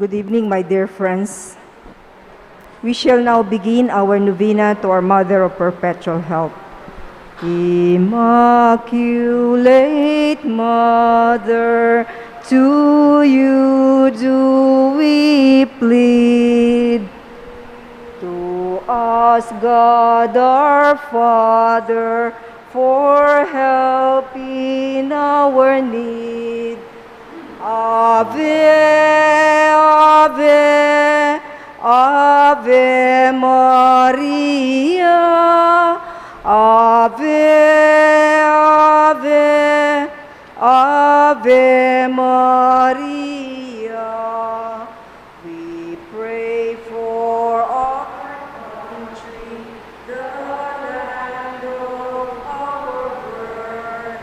Good evening, my dear friends. We shall now begin our novena to our Mother of Perpetual Help. Immaculate Mother, to you do we plead. To us, God our Father, for help in our need. Ave, Ave, Ave Maria. Ave, Ave, Ave Maria. We pray for our country, the land of our birth.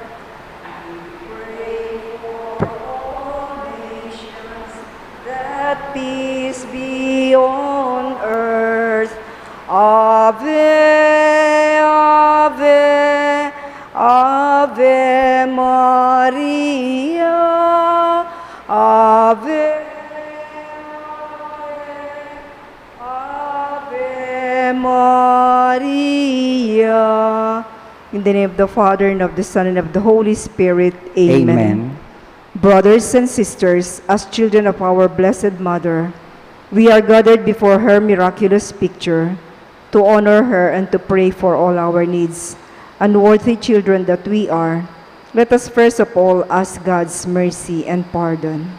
We pray for all nations, that peace be on earth. Ave, Ave, Ave Maria. Ave, Ave Maria. In the name of the Father, and of the Son, and of the Holy Spirit. Amen. Amen. Brothers and sisters, as children of our Blessed Mother, we are gathered before her miraculous picture to honor her and to pray for all our needs. Unworthy children that we are, let us first of all ask God's mercy and pardon.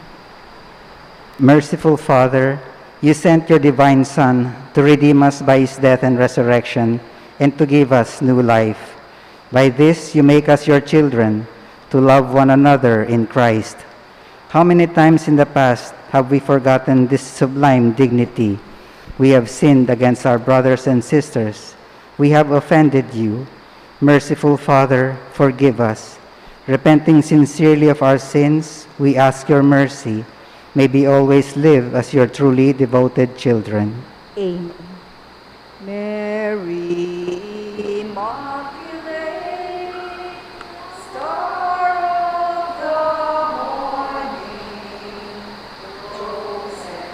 Merciful Father, you sent your divine Son to redeem us by his death and resurrection and to give us new life. By this you make us your children, to love one another in Christ. How many times in the past have we forgotten this sublime dignity? We have sinned against our brothers and sisters. We have offended you. Merciful Father, forgive us. Repenting sincerely of our sins, we ask your mercy. May we always live as your truly devoted children. Amen. Mary, Immaculate, Star of the morning, chosen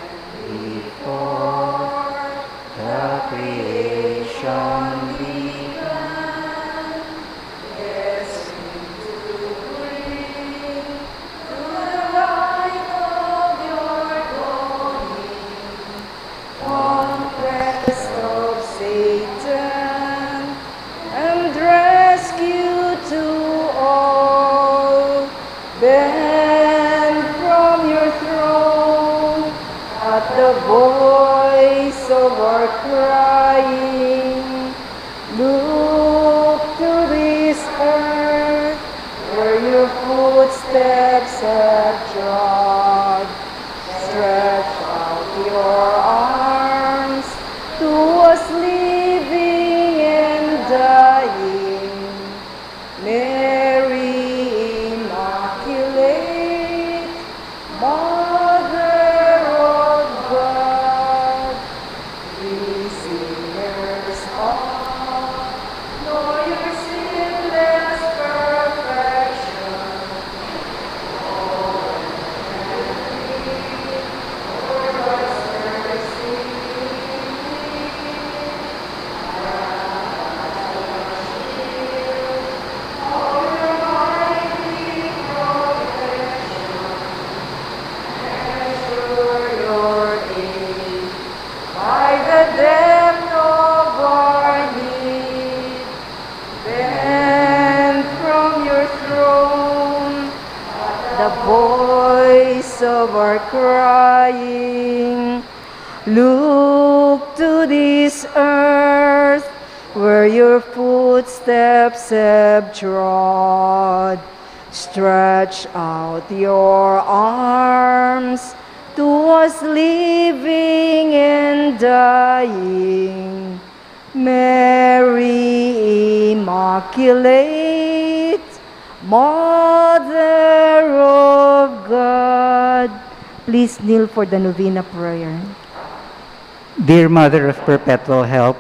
before the creation began, destined to bring to the light of your dawning, conquest of Satan and rescue to all. Bend from your throne at the voice of our crying. Look to this earth where your footsteps have trod. Stretch out your arms to us living and dying. Mary, Immaculate, Mother of God, we sinners all know your sinless perfection. Your aid by the depth of our need. Bend from your throne the voice of our crying. Look to this earth where your footsteps have trod. Stretch out your arms to us living and dying. Mary, Immaculate, Mother of God. Please kneel for the novena prayer. Dear Mother of Perpetual Help,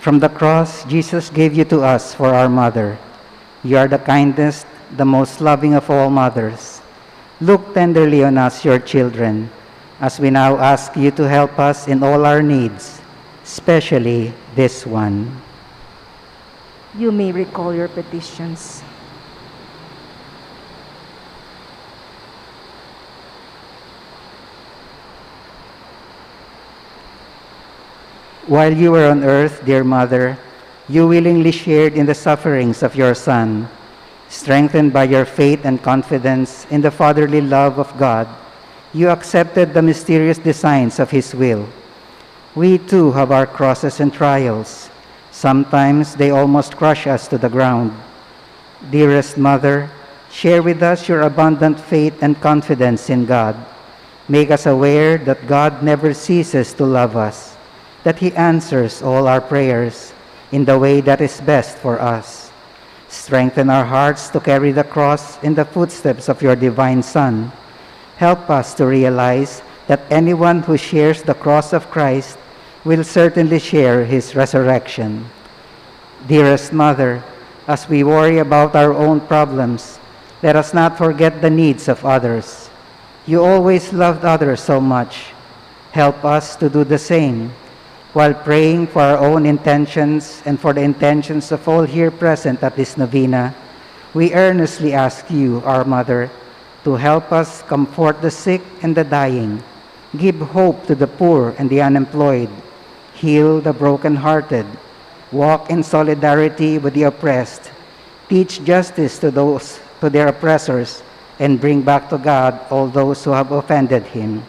from the cross, Jesus gave you to us for our mother. You are the kindest, the most loving of all mothers. Look tenderly on us, your children. as we now ask you to help us in all our needs, especially this one. You may recall your petitions. While you were on earth, dear Mother, you willingly shared in the sufferings of your Son. Strengthened by your faith and confidence in the fatherly love of God, you accepted the mysterious designs of His will. We too have our crosses and trials. Sometimes they almost crush us to the ground. Dearest Mother, share with us your abundant faith and confidence in God. Make us aware that God never ceases to love us, that He answers all our prayers in the way that is best for us. Strengthen our hearts to carry the cross in the footsteps of your divine Son. Help us to realize that anyone who shares the cross of Christ will certainly share His resurrection. Dearest Mother, as we worry about our own problems, let us not forget the needs of others. You always loved others so much. Help us to do the same. While praying for our own intentions and for the intentions of all here present at this novena, we earnestly ask you, our Mother, to help us comfort the sick and the dying, give hope to the poor and the unemployed, heal the brokenhearted, walk in solidarity with the oppressed, teach justice to their oppressors, and bring back to God all those who have offended Him.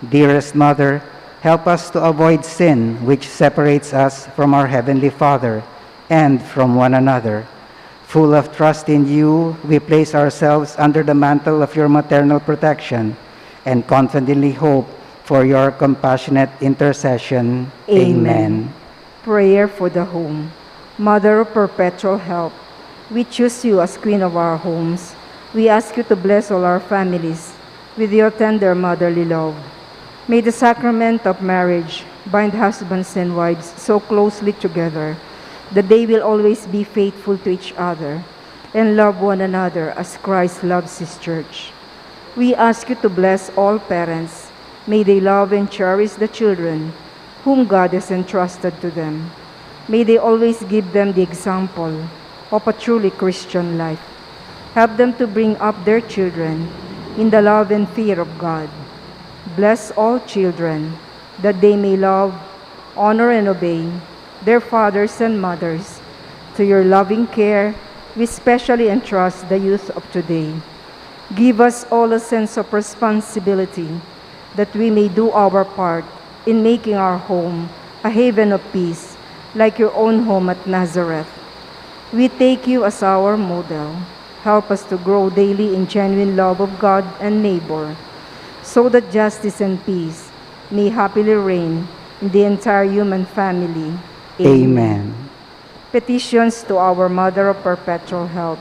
Dearest Mother, help us to avoid sin which separates us from our Heavenly Father and from one another. Full of trust in you, we place ourselves under the mantle of your maternal protection and confidently hope for your compassionate intercession. Amen. Prayer for the home. Mother of perpetual help, we choose you as Queen of our homes. We ask you to bless all our families with your tender motherly love. May the sacrament of marriage bind husbands and wives so closely together that they will always be faithful to each other and love one another as Christ loves His church. We ask you to bless all parents. May they love and cherish the children whom God has entrusted to them. May they always give them the example of a truly Christian life. Help them to bring up their children in the love and fear of God. Bless all children, that they may love, honor, and obey their fathers and mothers. To your loving care, we specially entrust the youth of today. Give us all a sense of responsibility, that we may do our part in making our home a haven of peace, like your own home at Nazareth. We take you as our model. Help us to grow daily in genuine love of God and neighbor, so that justice and peace may happily reign in the entire human family. Amen. Petitions to our Mother of Perpetual Help.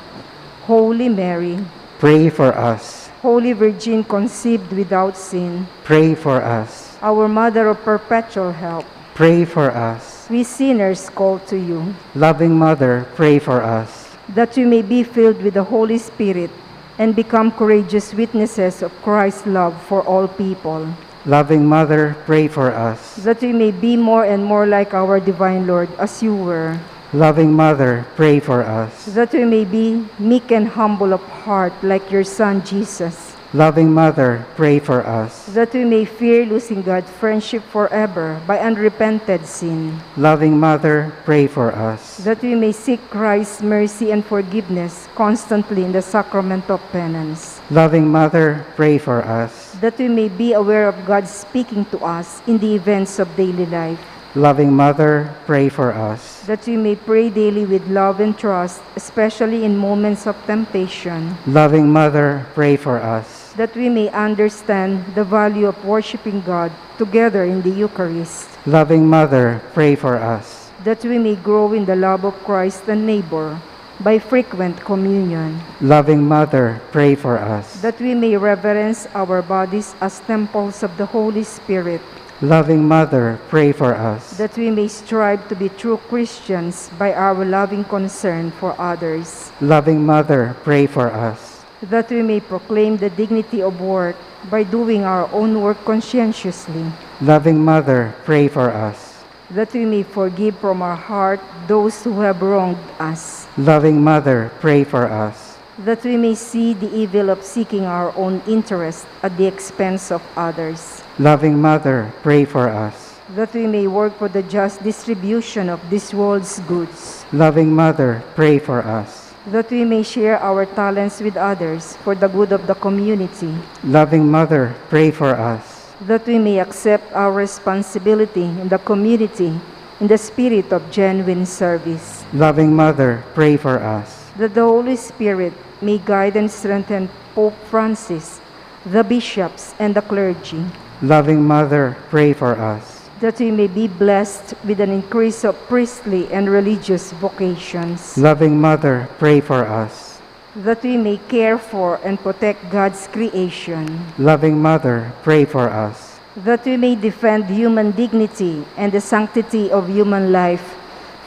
Holy Mary, Pray for us. Holy Virgin conceived without sin, Pray for us. our Mother of Perpetual Help, Pray for us. we sinners call to you, Loving Mother, pray for us. that we may be filled with the Holy Spirit and become courageous witnesses of Christ's love for all people, Loving Mother, pray for us. that we may be more and more like our divine Lord as you were, Loving Mother, pray for us. that we may be meek and humble of heart like your Son Jesus, Loving Mother, pray for us. that we may fear losing God's friendship forever by unrepented sin, Loving Mother, pray for us. that we may seek Christ's mercy and forgiveness constantly in the sacrament of penance, Loving Mother, pray for us. that we may be aware of God speaking to us in the events of daily life, Loving Mother, pray for us. that we may pray daily with love and trust, especially in moments of temptation, Loving Mother, pray for us. that we may understand the value of worshiping God together in the Eucharist, Loving Mother, pray for us. that we may grow in the love of Christ and neighbor by frequent communion, Loving Mother, pray for us. that we may reverence our bodies as temples of the Holy Spirit, Loving Mother, pray for us. that we may strive to be true Christians by our loving concern for others, Loving Mother, pray for us. that we may proclaim the dignity of work by doing our own work conscientiously, Loving Mother, pray for us. that we may forgive from our heart those who have wronged us, Loving Mother, pray for us. that we may see the evil of seeking our own interest at the expense of others, Loving Mother, pray for us. that we may work for the just distribution of this world's goods, Loving Mother, pray for us. that we may share our talents with others for the good of the community, Loving Mother, pray for us. that we may accept our responsibility in the community in the spirit of genuine service, Loving Mother, pray for us. that the Holy Spirit may guide and strengthen Pope Francis, the bishops, and the clergy, Loving Mother, pray for us. that we may be blessed with an increase of priestly and religious vocations, Loving Mother, pray for us. that we may care for and protect God's creation, Loving Mother, pray for us. that we may defend human dignity and the sanctity of human life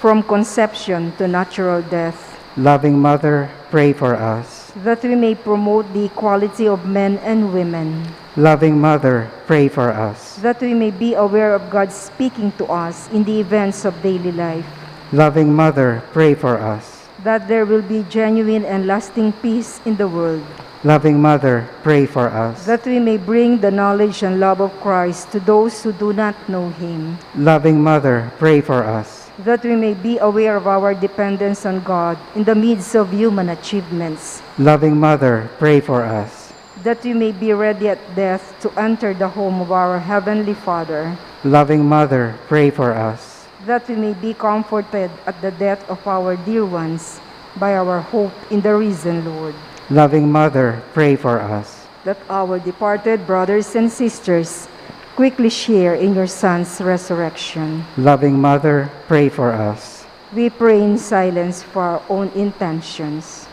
from conception to natural death, Loving Mother, pray for us. that we may promote the equality of men and women, Loving Mother, pray for us. that we may be aware of God speaking to us in the events of daily life, Loving Mother, pray for us. that there will be genuine and lasting peace in the world, Loving Mother, pray for us. that we may bring the knowledge and love of Christ to those who do not know Him, Loving Mother, pray for us. that we may be aware of our dependence on God in the midst of human achievements, Loving Mother, pray for us. that we may be ready at death to enter the home of our Heavenly Father, Loving Mother, pray for us. that we may be comforted at the death of our dear ones by our hope in the risen Lord, Loving Mother, pray for us. that our departed brothers and sisters quickly share in your Son's resurrection. Loving Mother, pray for us. We pray in silence for our own intentions.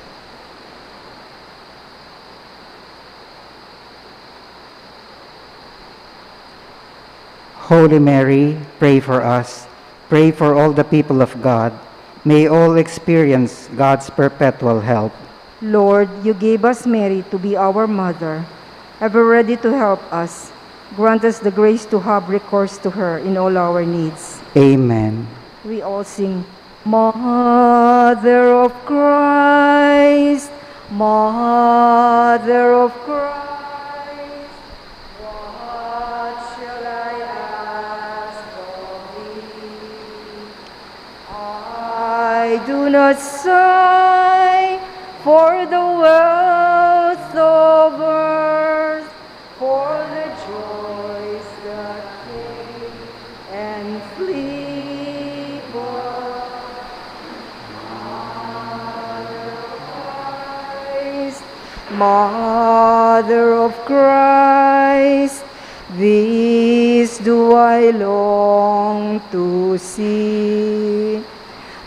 Holy Mary, pray for us. Pray for all the people of God. May all experience God's perpetual help. Lord, you gave us Mary to be our mother, ever ready to help us. Grant us the grace to have recourse to her in all our needs. Amen. We all sing, Mother of Christ, Mother of Christ, what shall I ask of thee? I do not sigh for the wealth of earth, for the joys that came and flee, but Mother of Christ, this do I long to see.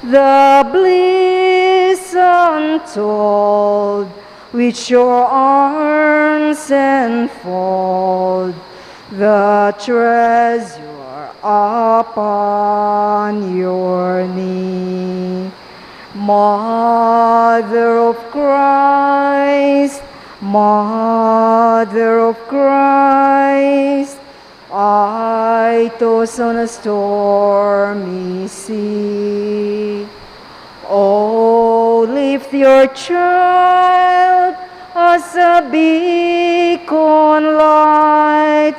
The bliss untold which your arms enfold, the treasure upon your knee. Mother of Christ, Mother of Christ, I toss on a stormy sea. Oh, lift your child as a beacon light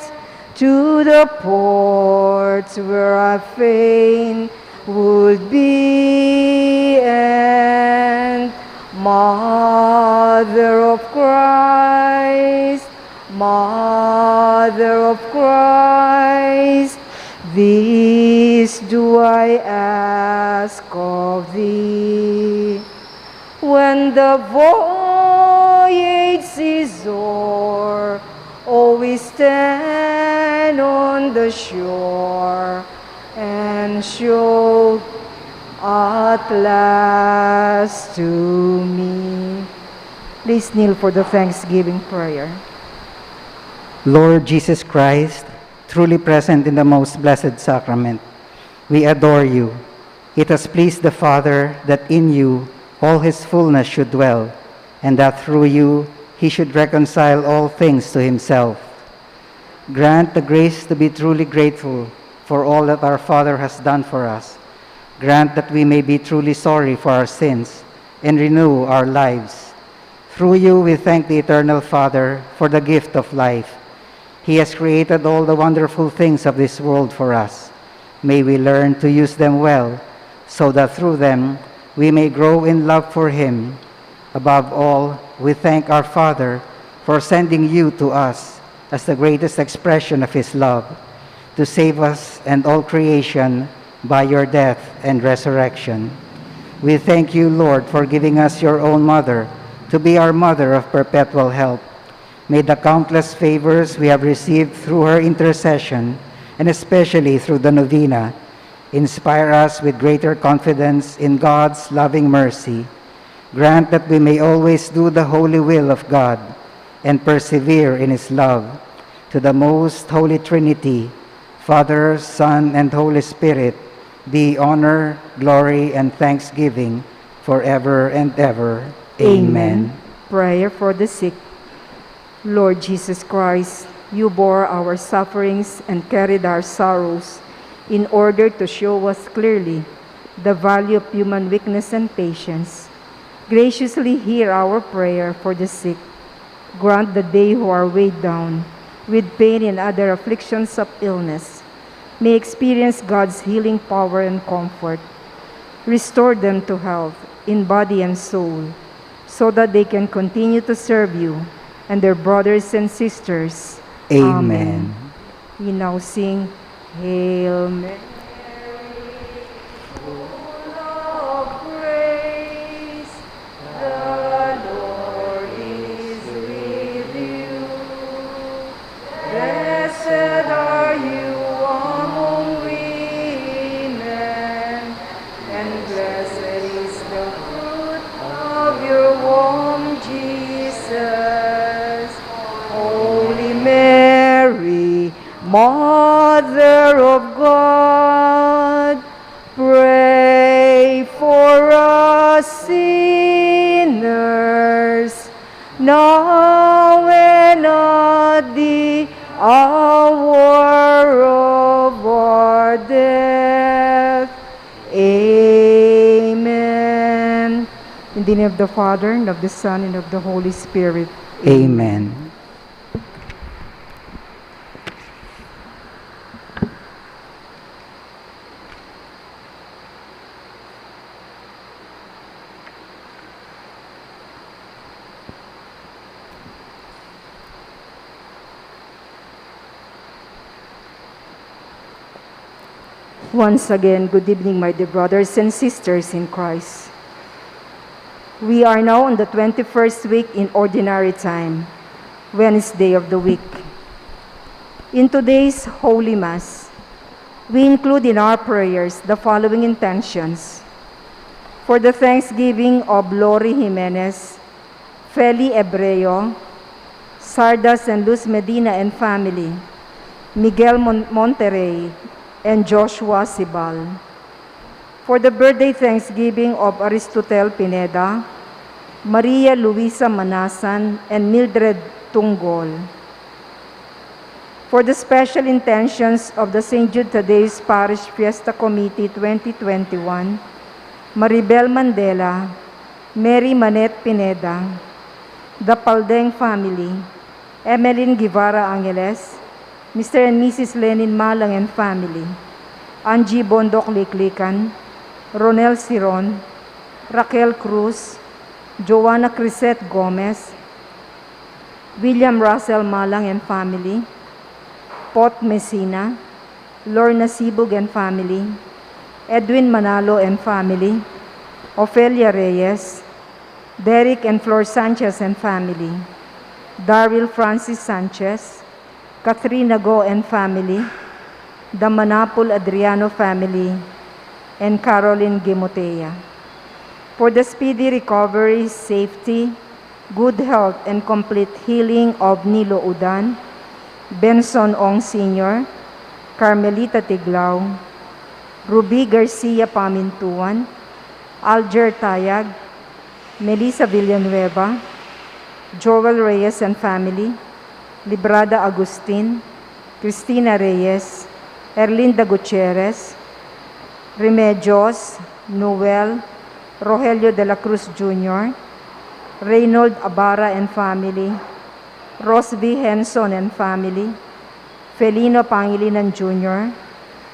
to the ports where I fain would be, and Mother of Christ, Mother of Christ, this do I ask of thee. When the voyage is o'er, always stand on the shore and show at last to me. Please kneel for the Thanksgiving prayer. Lord Jesus Christ, truly present in the most blessed sacrament, we adore you. It has pleased the Father that in you all his fullness should dwell, and that through you he should reconcile all things to himself. Grant the grace to be truly grateful for all that our Father has done for us. Grant that we may be truly sorry for our sins and renew our lives. Through you, we thank the Eternal Father for the gift of life. He has created all the wonderful things of this world for us. May we learn to use them well, so that through them we may grow in love for Him. Above all, we thank our Father for sending you to us as the greatest expression of His love, to save us and all creation by your death and resurrection. We thank you, Lord, for giving us your own mother to be our mother of perpetual help. May the countless favors we have received through her intercession, and especially through the novena, inspire us with greater confidence in God's loving mercy. Grant that we may always do the holy will of God and persevere in His love. To the most holy Trinity, Father, Son, and Holy Spirit, be honor, glory, and thanksgiving forever and ever. Amen. Prayer for the sick. Lord Jesus Christ, you bore our sufferings and carried our sorrows in order to show us clearly the value of human weakness and patience. Graciously hear our prayer for the sick. Grant that they who are weighed down with pain and other afflictions of illness may experience God's healing power and comfort. Restore them to health in body and soul, so that they can continue to serve you and their brothers and sisters. Amen. We now sing, Hail Mary, full of grace, the Lord is with you. Blessed are you among women, and blessed is the fruit of your womb, Jesus. Holy Mary, Mother of God, pray for us sinners, now and at the hour of our death. Amen. In the name of the Father, and of the Son, and of the Holy Spirit. Amen. Once again, good evening, my dear brothers and sisters in Christ. We are now on the 21st week in Ordinary Time, Wednesday of the week. In today's Holy Mass, we include in our prayers the following intentions: for the thanksgiving of Lori Jimenez, Feli Ebreo, Sardas and Luz Medina and family, Miguel Monterrey, and Joshua Sibal. For the birthday thanksgiving of Aristotel Pineda, Maria Luisa Manasan, and Mildred Tunggol. For the special intentions of the St. Jude Thaddeus Parish Fiesta Committee 2021, Maribel Mandela, Mary Manette Pineda, the Paldeng family, Emeline Guevara Angeles, Mr. and Mrs. Lenin Malang and family, Angie Bondok Liklikan, Ronel Siron, Raquel Cruz, Joanna Crisette Gomez, William Russell Malang and family, Pot Messina, Lorna Sibug and family, Edwin Manalo and family, Ofelia Reyes, Derek and Flor Sanchez and family, Daryl Francis Sanchez, Katrina Go and family, the Manapul Adriano family, and Caroline Gimotea. For the speedy recovery, safety, good health, and complete healing of Nilo Udan, Benson Ong Sr., Carmelita Tiglao, Ruby Garcia Pamintuan, Alger Tayag, Melissa Villanueva, Joel Reyes and family, Librada Agustin, Cristina Reyes, Erlinda Gutierrez, Remedios, Noel, Rogelio de la Cruz Jr., Reynold Abara and family, Ross V. Henson and family, Felino Pangilinan Jr.,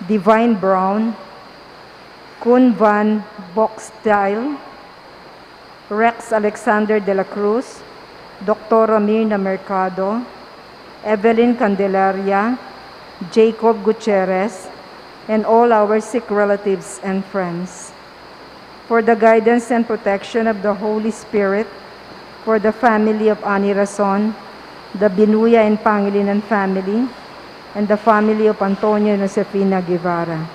Divine Brown, Kun Van Boxtile, Rex Alexander de la Cruz, Dr. Mirna Mercado, Evelyn Candelaria, Jacob Gutierrez, and all our sick relatives and friends. For the guidance and protection of the Holy Spirit, for the family of Ani Rason, the Binuya and Pangilinan family, and the family of Antonio and Josefina Guevara.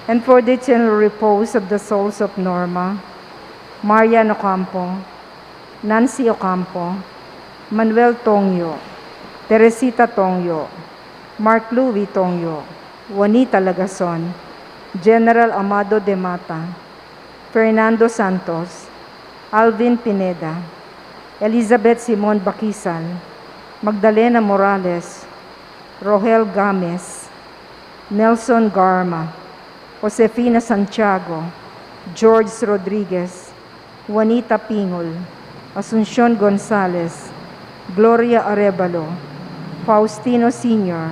And for the eternal repose of the souls of Norma, Marian Ocampo, Nancy Ocampo, Manuel Tongyo, Teresita Tongyo, Mark Louis Tongyo, Juanita Lagason, General Amado de Mata, Fernando Santos, Alvin Pineda, Elizabeth Simon Bakisal, Magdalena Morales, Rohel Games, Nelson Garma, Josefina Santiago, George Rodriguez, Juanita Pingol, Asuncion Gonzalez, Gloria Arevalo, Faustino Sr.,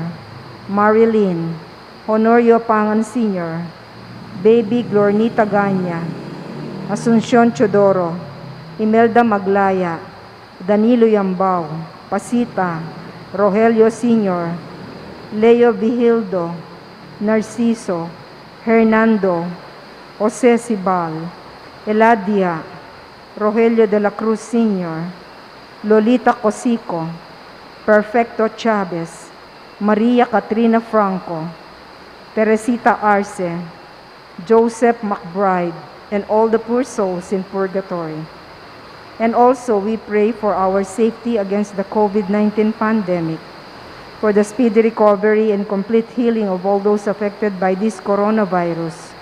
Marilyn, Honorio Pangan Sr., Baby Glornita Ganya, Asuncion Chodoro, Imelda Maglaya, Danilo Yambao, Pasita, Rogelio Sr., Leo Vigildo, Narciso, Hernando, Jose Sibal, Eladia, Rogelio de la Cruz Sr., Lolita Cosico, Perfecto Chavez, Maria Katrina Franco, Teresita Arce, Joseph McBride, and all the poor souls in purgatory. And also we pray for our safety against the COVID-19 pandemic, for the speedy recovery and complete healing of all those affected by this coronavirus,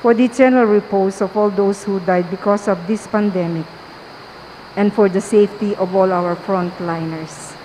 for the eternal repose of all those who died because of this pandemic, and for the safety of all our frontliners.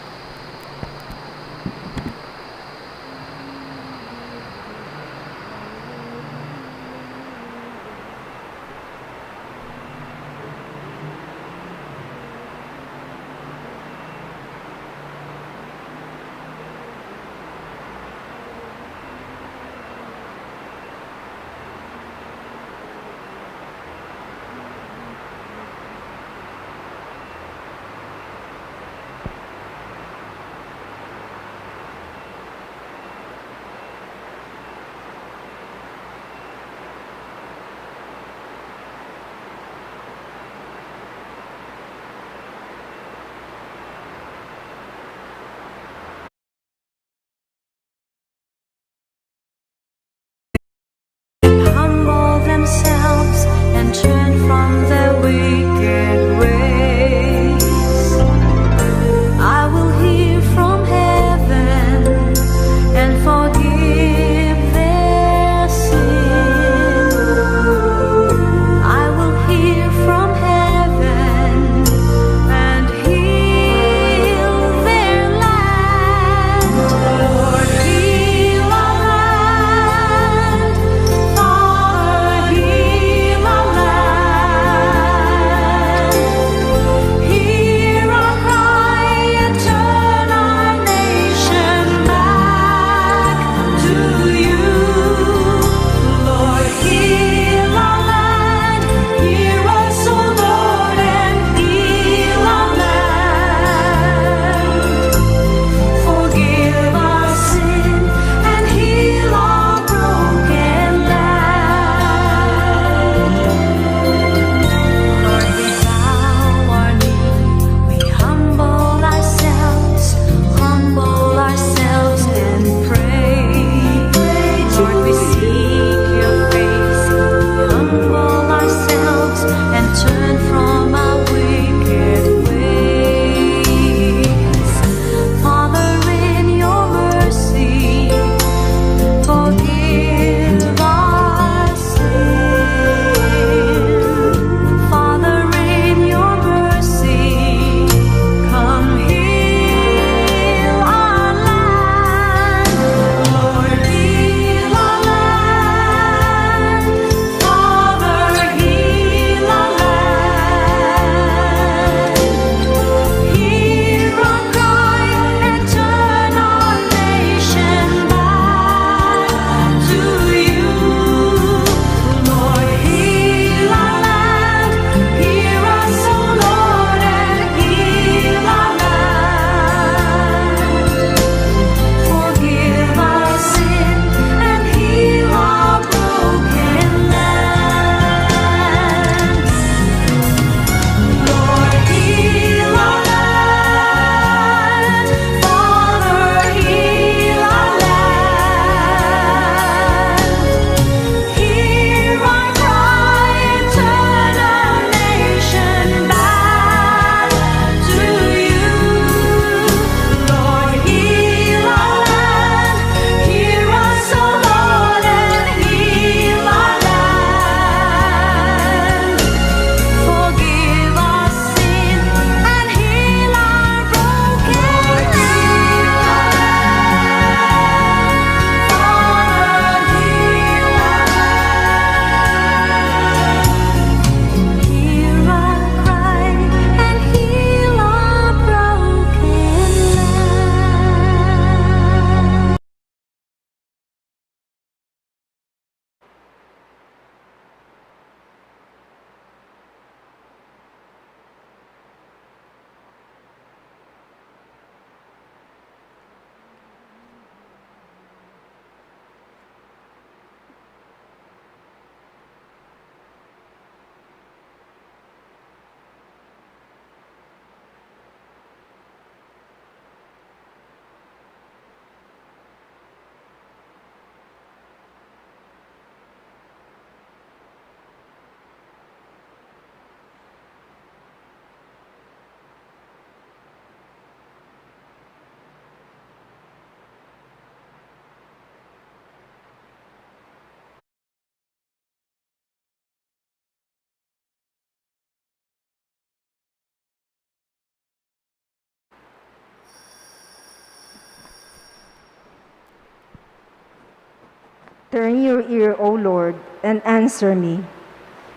Turn your ear, O Lord, and answer me.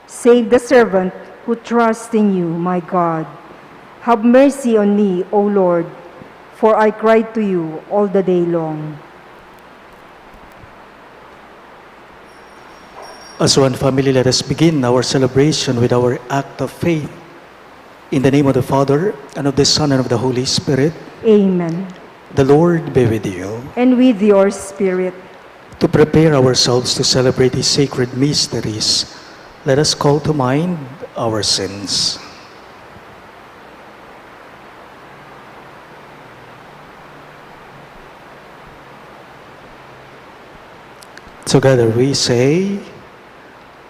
Save the servant who trusts in you, my God. Have mercy on me, O Lord, for I cried to you all the day long. As one family, let us begin our celebration with our act of faith. In the name of the Father, and of the Son, and of the Holy Spirit. Amen. The Lord be with you. And with your spirit. To prepare ourselves to celebrate these sacred mysteries, let us call to mind our sins. Together we say,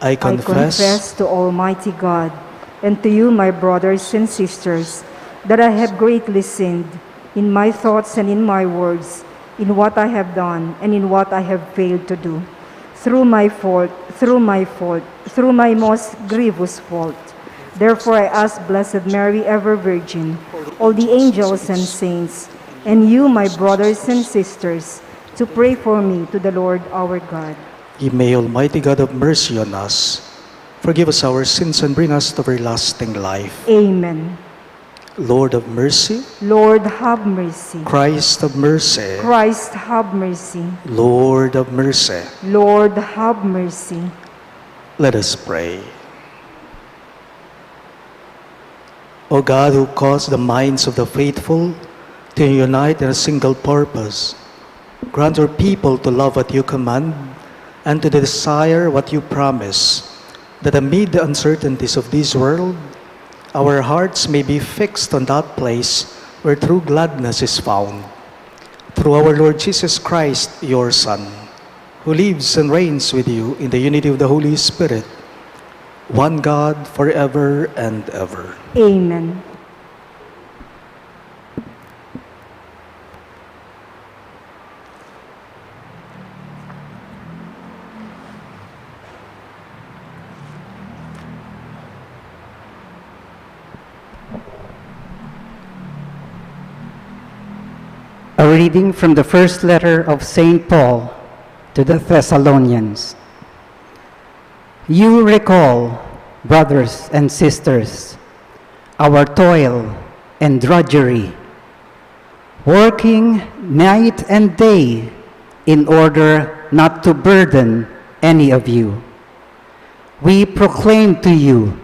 I confess to Almighty God and to you, my brothers and sisters, that I have greatly sinned in my thoughts and in my words, in what I have done and in what I have failed to do, through my most grievous fault. Therefore I ask Blessed Mary, ever Virgin, all the angels and saints, and you, my brothers and sisters, to pray for me to the Lord our God. Ye may Almighty God have mercy on us, forgive us our sins, and bring us to everlasting life. Amen. Lord of mercy, Lord, have mercy. Christ of mercy, Christ, have mercy. Lord of mercy. Lord, have mercy. Let us pray. O God, who caused the minds of the faithful to unite in a single purpose, grant our people to love what you command and to desire what you promise, that amid the uncertainties of this world, our hearts may be fixed on that place where true gladness is found. Through our Lord Jesus Christ, your Son, who lives and reigns with you in the unity of the Holy Spirit, one God, forever and ever. Amen. A reading from the first letter of St. Paul to the Thessalonians. You recall, brothers and sisters, our toil and drudgery, working night and day in order not to burden any of you. We proclaim to you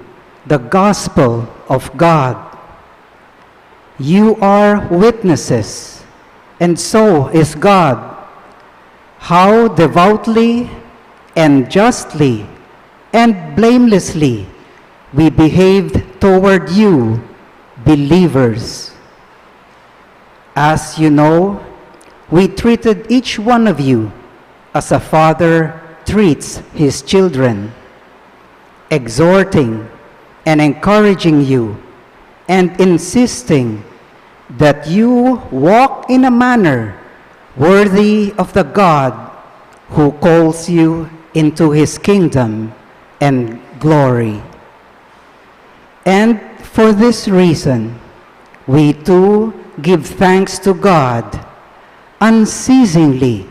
the gospel of God. You are witnesses, and so is God, how devoutly and justly and blamelessly we behaved toward you, believers. As you know, we treated each one of you as a father treats his children, exhorting and encouraging you and insisting that you walk in a manner worthy of the God who calls you into his kingdom and glory. And for this reason, we too give thanks to God unceasingly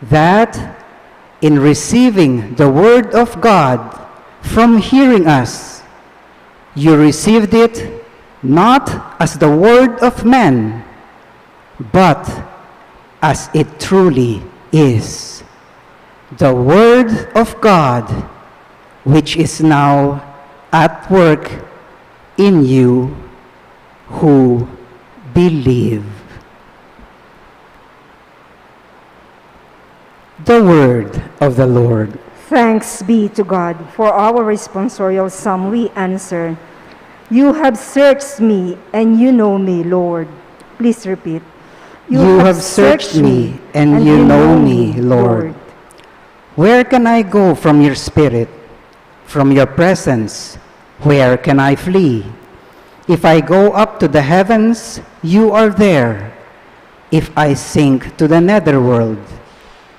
that in receiving the word of God from hearing us, you received it not as the word of man, but as it truly is, the word of God, which is now at work in you who believe. The word of the Lord. Thanks be to God. For our responsorial psalm we answer, you have searched me and you know me, Lord. Please repeat. You have searched me and you know me, Lord. Where can I go from your spirit? From your presence, where can I flee? If I go up to the heavens, you are there. If I sink to the netherworld,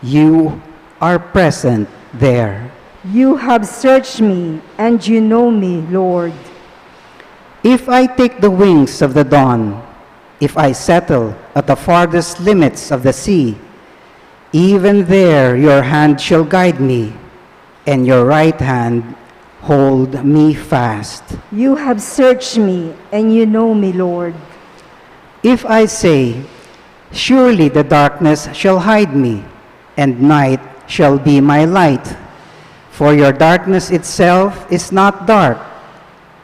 you are present there. You have searched me and you know me, Lord. If I take the wings of the dawn, if I settle at the farthest limits of the sea, Even there your hand shall guide me, and your right hand hold me fast. You have searched me, and you know me, Lord. If I say, surely the darkness shall hide me, and night shall be my light, for your darkness itself is not dark,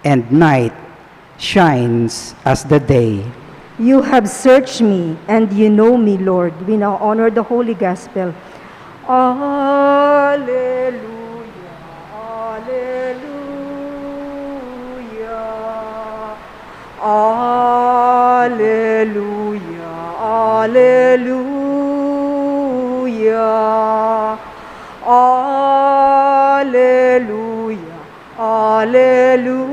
and night shines as the day. You have searched me, and you know me, Lord. We now honor the Holy Gospel. Alleluia, alleluia, alleluia, alleluia, alleluia, alleluia.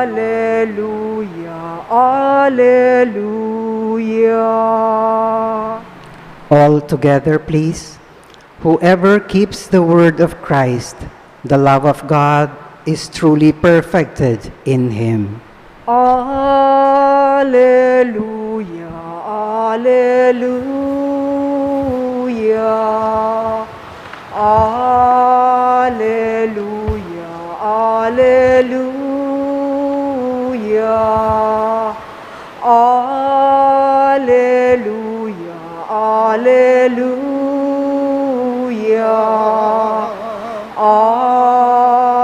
Alleluia, alleluia. All together, please. Whoever keeps the word of Christ, the love of God is truly perfected in him. Alleluia, alleluia, alleluia, alleluia, alleluia, alleluia,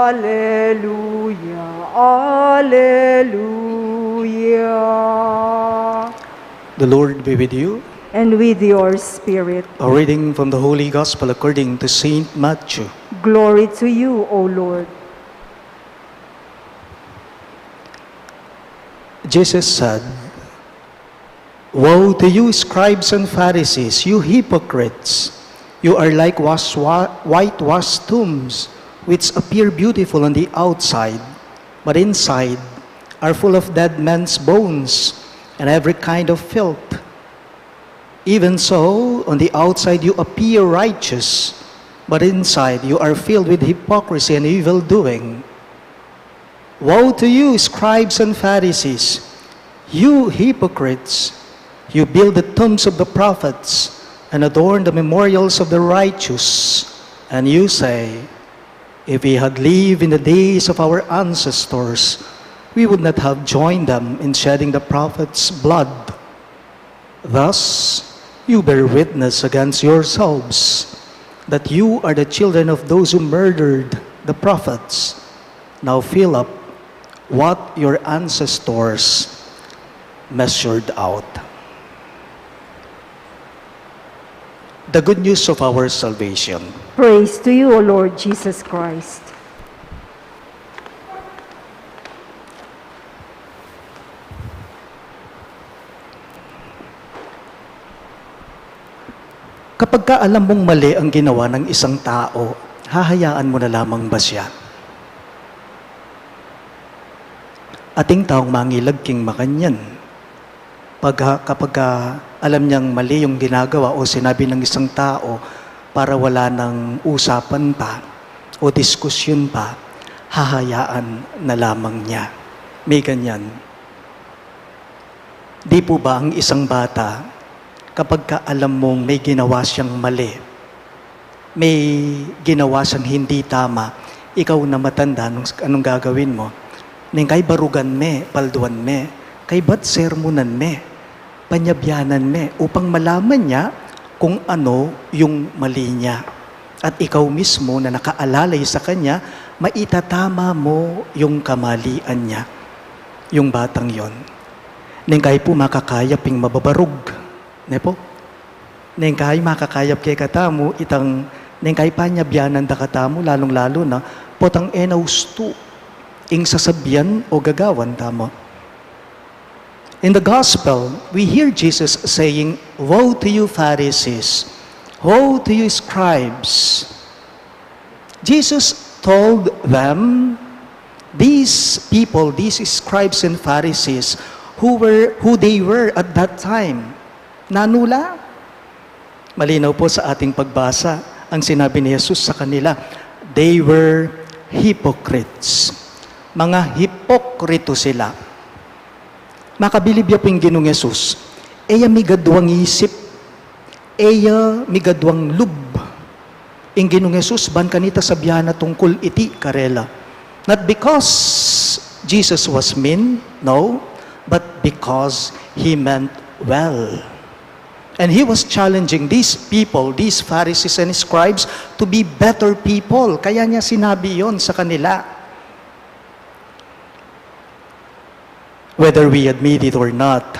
alleluia, alleluia. The Lord be with you. And with your spirit. A reading from the Holy Gospel according to Saint Matthew. Glory to you, O Lord. Jesus said, "Woe to you, scribes and Pharisees, you hypocrites! You are like whitewashed tombs, which appear beautiful on the outside, but inside are full of dead men's bones and every kind of filth. Even so, on the outside you appear righteous, but inside you are filled with hypocrisy and evil doing. Woe to you, scribes and Pharisees, you hypocrites! You build the tombs of the prophets and adorn the memorials of the righteous, and you say, if we had lived in the days of our ancestors, we would not have joined them in shedding the prophets' blood. Thus, you bear witness against yourselves that you are the children of those who murdered the prophets. Now fill up what your ancestors measured out." The good news of our salvation. Praise to you, O Lord Jesus Christ. Kapag ka alam mong mali ang ginawa ng isang tao, hahayaan mo na lamang ba siya? Ating taong mangilag king makanyan. Kapag alam niyang mali yung ginagawa o sinabi ng isang tao para wala ng usapan pa o diskusyon pa, hahayaan na lamang niya. May ganyan. Di po ba ang isang bata, kapag ka alam mong may ginawa siyang mali, may ginawa siyang hindi tama, ikaw na matanda, anong gagawin mo? Ning kay barugan me, palduan me, kay ba't sermonan me, panyabyanan me, upang malaman niya kung ano yung mali niya. At ikaw mismo na nakaalalay sa kanya, maitatama mo yung kamalian niya. Yung batang yon. Ning kay po makakaya ping mababarug. Ne po? Ning kay makakayap kay katamu, itang ning kay panyabyanan da katamu, lalong-lalo na, potang enaus tu, ing sasabyan o gagawan tamo. In the Gospel, we hear Jesus saying, "Woe to you, Pharisees! Woe to you, scribes!" Jesus told them, these people, these scribes and Pharisees, who they were at that time, nanula. Malinaw po sa ating pagbasa, ang sinabi ni Jesus sa kanila, they were hypocrites. Mga hipokrito sila. Makabilib ya po yung Ginoong Yesus. Eya migadwang isip, eya migadwang lub. Yung Ginoong Yesus, ban kanita sabihan na tungkol iti karela. Not because Jesus was mean, no, but because He meant well. And He was challenging these people, these Pharisees and scribes, to be better people. Kaya niya sinabi yon sa kanila. Whether we admit it or not,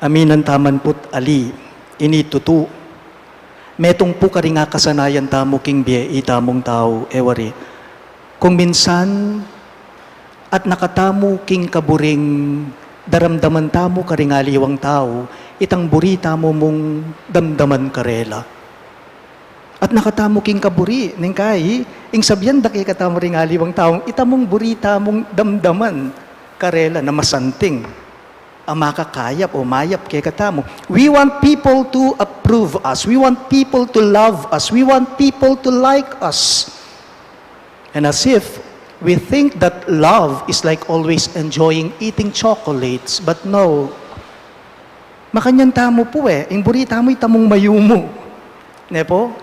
aminan taman put ali, initutu. Metong po ka rin nga kasanayan tamo king biye, itamong tao, ewari. Kung minsan, at nakatamo king kaburing, daramdaman tamo ka rin aliwang tao, itang burita mo mong damdaman karela. At nakatamo king kaburi, ning kay, ing sabyan da kay katamo rin aliwang taong, itamong burita mong damdaman karela na masanting ang makakayap o mayap kay katamo. We want people to approve us. We want people to love us. We want people to like us. And as if we think that love is like always enjoying eating chocolates, but no. Makanyan tamo po Ing burita mo itamong mayumo. Ne po?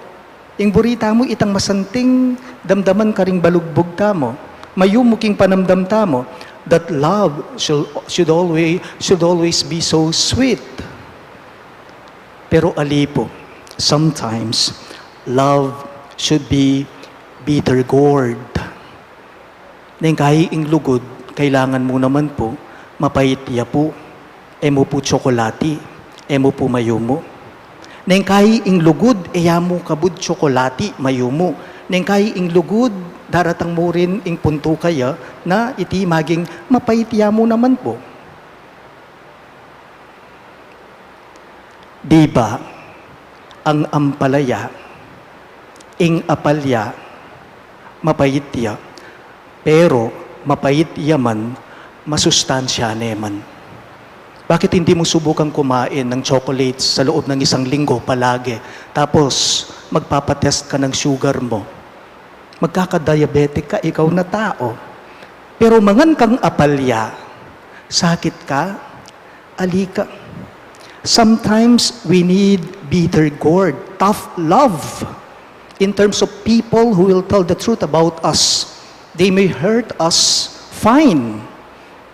Ing burita mo itang masanting damdaman ka ring balugbog tamo. Mayumo king panamdam tamo. That love should always be so sweet. Pero alipo, sometimes love should be bitter gourd. Nang ing lugod, kailangan mo naman po, mapait ya po, emo po tsokolati, emo po mayumo. Nang ing lugod, mo kabud tsokolati, mayumo. Nang ing lugod, daratang mo rin ing punto kaya na iti maging mapait mo naman po. Diba, ang ampalaya, ing apalya, mapait ya, pero mapait man, masustansya neman. Bakit hindi mo subukan kumain ng chocolates sa loob ng isang linggo palagi, tapos magpapatest ka ng sugar mo? Magkakadiabetic ka, ikaw na tao. Pero mangan kang apalya, sakit ka, alika. Sometimes we need bitter gourd, tough love. In terms of people who will tell the truth about us. They may hurt us, fine.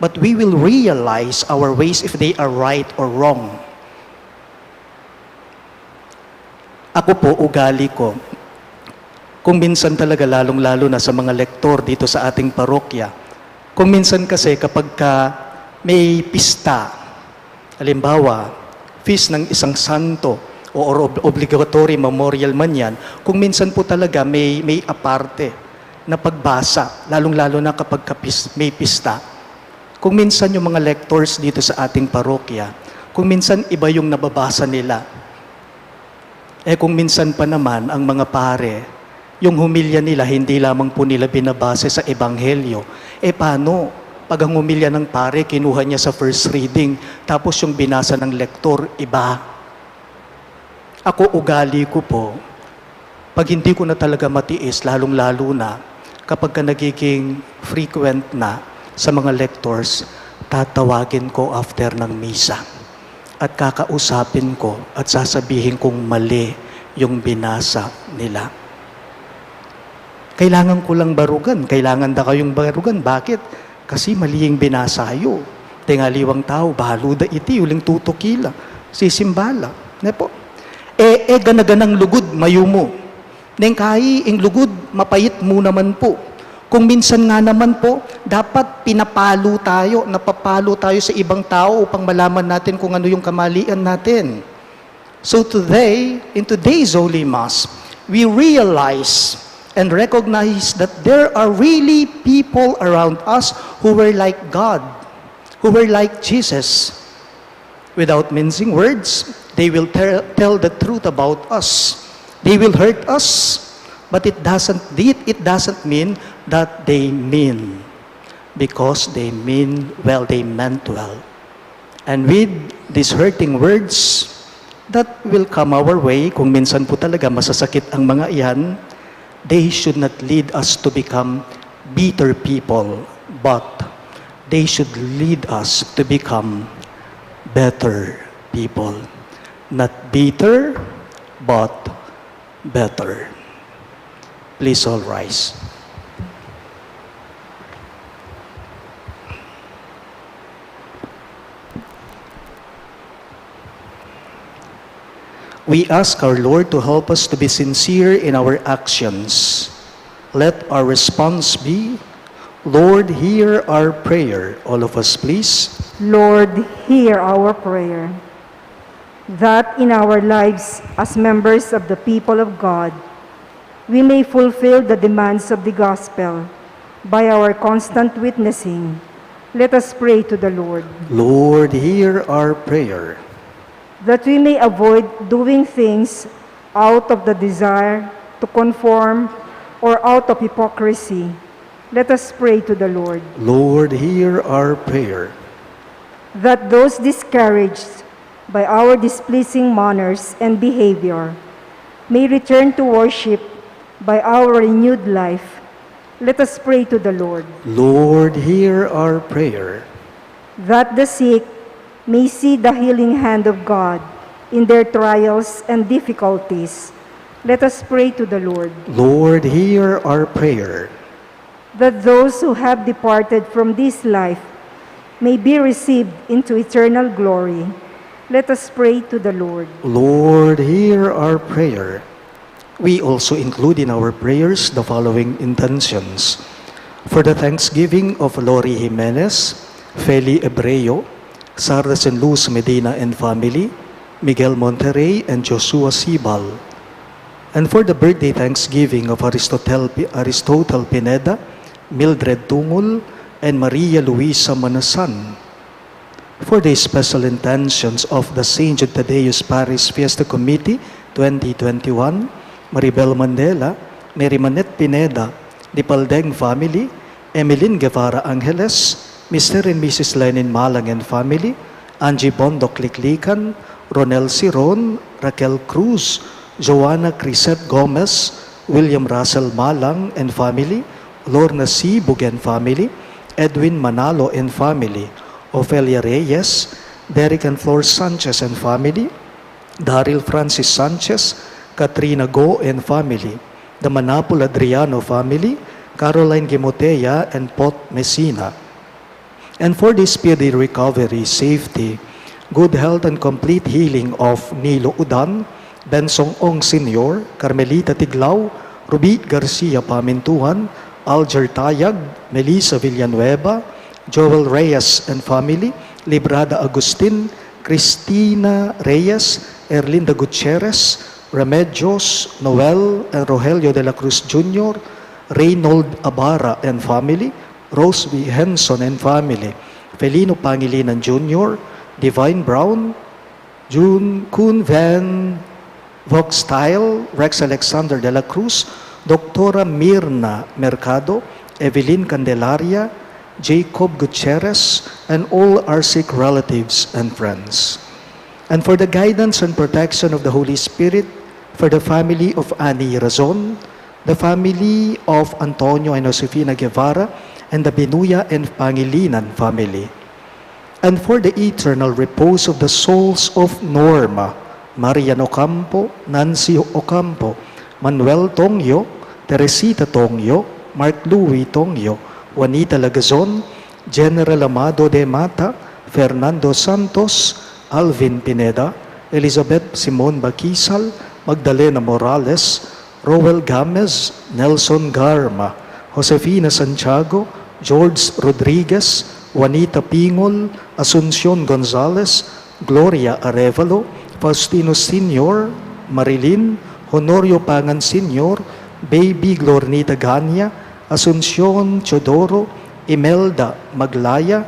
But we will realize our ways if they are right or wrong. Ako po, ugali ko, kung minsan talaga lalong-lalo na sa mga lektor dito sa ating parokya, kung minsan kasi kapag may pista, halimbawa, feast ng isang santo o obligatory memorial man yan, kung minsan po talaga may aparte na pagbasa, lalong-lalo na kapag may pista. Kung minsan yung mga lectors dito sa ating parokya, kung minsan iba yung nababasa nila, kung minsan pa naman ang mga pare, yung humilya nila, hindi lamang po nila binabase sa Ebanghelyo. Paano? Pag ang humilya ng pare, kinuha niya sa first reading, tapos yung binasa ng lektor, iba. Ako, ugali ko po, pag hindi ko na talaga matiis, lalong-lalo na, kapag nagiging frequent na sa mga lectors, tatawagin ko after ng misa. At kakausapin ko at sasabihin kong mali yung binasa nila. Kailangan ko lang barugan. Kailangan da kayong barugan. Bakit? Kasi mali yung binasa yo. Tingaliwang tao, bahalo da iti, uling tutukila. Sisimbala. Ne po? Ganaganang lugod, mayumo. Neng kai, ing lugod, mapait mo naman po. Kung minsan nga naman po, dapat napapalo tayo sa ibang tao upang malaman natin kung ano yung kamalian natin. So today, in today's Holy Mass, we realize and recognize that there are really people around us who were like God, who were like Jesus. Without mincing words, they will tell the truth about us. They will hurt us, but it doesn't mean that they mean, because they mean well, they meant well. And with these hurting words that will come our way, kung minsan po talaga masasakit ang mga iyan, they should not lead us to become bitter people, but they should lead us to become better people. Not bitter, but better. Please all rise. We ask our Lord to help us to be sincere in our actions. Let our response be, Lord, hear our prayer. All of us, please. Lord, hear our prayer. That in our lives as members of the people of God, we may fulfill the demands of the gospel by our constant witnessing. Let us pray to the Lord. Lord, hear our prayer. That we may avoid doing things out of the desire to conform or out of hypocrisy. Let us pray to the Lord. Lord, hear our prayer. That those discouraged by our displeasing manners and behavior may return to worship by our renewed life. Let us pray to the Lord. Lord, hear our prayer. That the sick may see the healing hand of God in their trials and difficulties. Let us pray to the Lord. Lord, hear our prayer. That those who have departed from this life may be received into eternal glory. Let us pray to the Lord. Lord, hear our prayer. We also include in our prayers the following intentions. For the thanksgiving of Lori Jimenez, Feli Ebreo, Sara San Luz Medina and family, Miguel Monterrey and Joshua Sibal. And for the birthday thanksgiving of Aristotle Pineda, Mildred Tungul, and Maria Luisa Manasan. For the special intentions of the St. Jude Thaddeus Parish Fiesta Committee 2021, Maribel Mandela, Mary Manette Pineda, Dipaldeng family, Emeline Guevara Angeles, Mr. and Mrs. Lenin Malang and family, Angie Bondo Kliklikan, Ronel Siron, Raquel Cruz, Joanna Crisette Gomez, William Russell Malang and family, Lorna C. Bugen family, Edwin Manalo and family, Ofelia Reyes, Derek and Flor Sanchez and family, Daryl Francis Sanchez, Katrina Go and family, the Manapul Adriano family, Caroline Gimotea and Pot Messina. And for the speedy recovery, safety, good health and complete healing of Nilo Udan, Bensong Ong Sr., Carmelita Tiglao, Rubit Garcia Pamintuhan, Alger Tayag, Melissa Villanueva, Joel Reyes and family, Librada Agustin, Cristina Reyes, Erlinda Gutierrez, Remedios, Noel and Rogelio de la Cruz Jr., Reynold Abara and family, Rose V. Henson and family, Felino Pangilinan Jr., Divine Brown, June Kun Van Voxtile, Rex Alexander de la Cruz, Doctora Mirna Mercado, Evelyn Candelaria, Jacob Gutierrez, and all our sick relatives and friends. And for the guidance and protection of the Holy Spirit, for the family of Annie Razon, the family of Antonio and Josefina Guevara, and the Binuya and Pangilinan family. And for the eternal repose of the souls of Norma, Marian Ocampo, Nancy Ocampo, Manuel Tongyo, Teresita Tongyo, Mark Louis Tongyo, Juanita Lagazon, General Amado de Mata, Fernando Santos, Alvin Pineda, Elizabeth Simon Bakisal, Magdalena Morales, Roel Gamez, Nelson Garma, Josefina Santiago, George Rodriguez, Juanita Pingol, Asuncion Gonzalez, Gloria Arevalo, Faustino Sr., Marilyn, Honorio Pangan Sr., Baby Glornita Ganya, Asuncion Chodoro, Imelda Maglaya,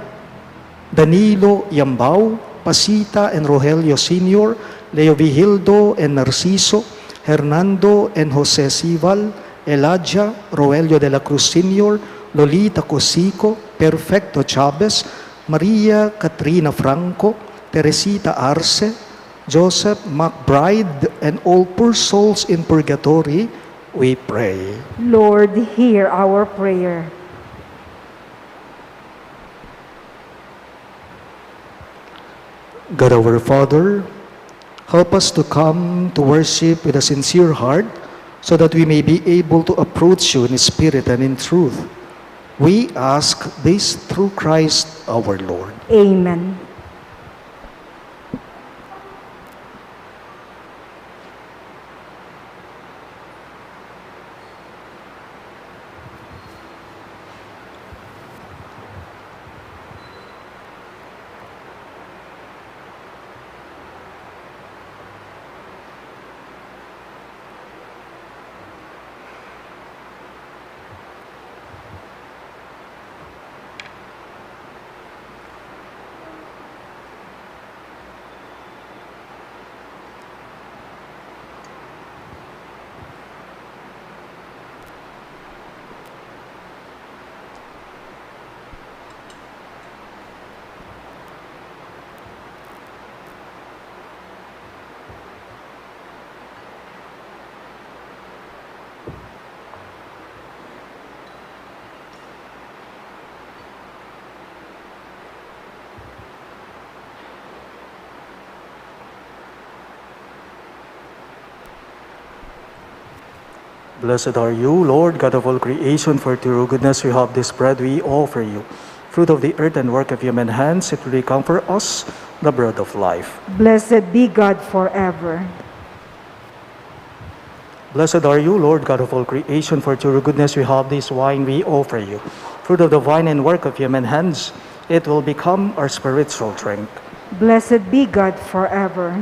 Danilo Yambao, Pasita and Rogelio Sr., Leo Vigildo and Narciso, Hernando and Jose Sival, Elijah Roelio de la Cruz Sr., Lolita Cosico, Perfecto Chavez, Maria Katrina Franco, Teresita Arce, Joseph McBride, and all poor souls in purgatory, we pray. Lord, hear our prayer. God our Father, help us to come to worship with a sincere heart so that we may be able to approach you in spirit and in truth. We ask this through Christ our Lord. Amen. Blessed are you, Lord, God of all creation, for through goodness we have this bread we offer you. Fruit of the earth and work of human hands, it will become for us the bread of life. Blessed be God forever. Blessed are you, Lord, God of all creation, for through goodness we have this wine we offer you. Fruit of the vine and work of human hands, it will become our spiritual drink. Blessed be God forever.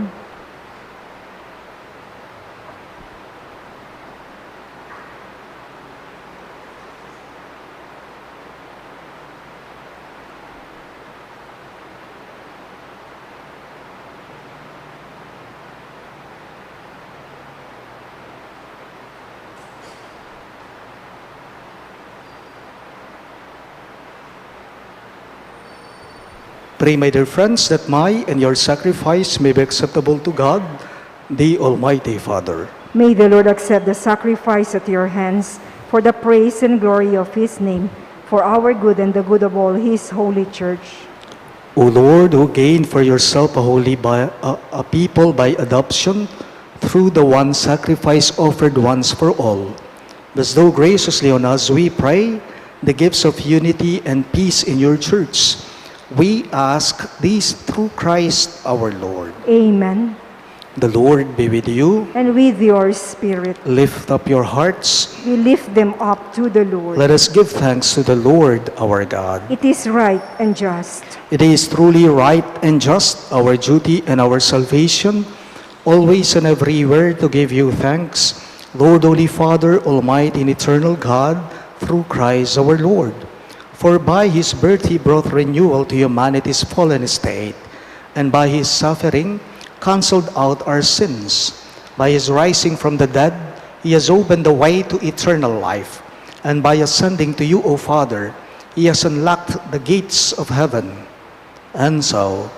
Pray, my dear friends, that my and your sacrifice may be acceptable to God, the Almighty Father. May the Lord accept the sacrifice at your hands for the praise and glory of his name, for our good and the good of all his holy church. O Lord, who gained for yourself a people by adoption through the one sacrifice offered once for all, bestow graciously on us, we pray, the gifts of unity and peace in your church. We ask this through Christ our Lord. Amen. The Lord be with you. And with your spirit. Lift up your hearts. We lift them up to the Lord. Let us give thanks to the Lord our God. It is right and just. It is truly right and just, our duty and our salvation, always and everywhere to give you thanks, Lord, Holy Father, Almighty and eternal God, through Christ our Lord. For by his birth he brought renewal to humanity's fallen state, and by his suffering canceled out our sins. By his rising from the dead, he has opened the way to eternal life, and by ascending to you, O Father, he has unlocked the gates of heaven. And so,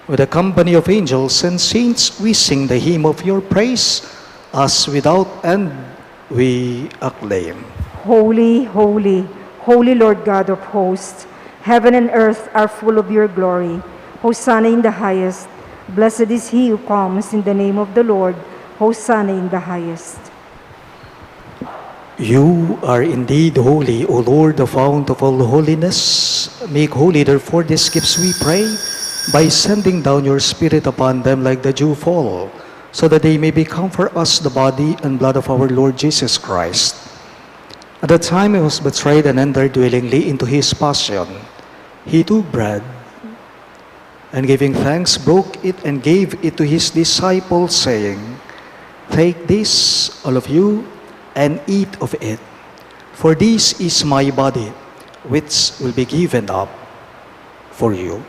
with a company of angels and saints, we sing the hymn of your praise, as without end we acclaim. Holy, holy, holy Lord God of hosts, heaven and earth are full of your glory. Hosanna in the highest. Blessed is he who comes in the name of the Lord. Hosanna in the highest. You are indeed holy, O Lord, the fount of all holiness. Make holy, therefore, these gifts, we pray, by sending down your Spirit upon them like the dew fall, so that they may become for us the body and blood of our Lord Jesus Christ. At the time he was betrayed and entered willingly into his passion, he took bread, and giving thanks, broke it and gave it to his disciples, saying, "Take this, all of you, and eat of it, for this is my body, which will be given up for you."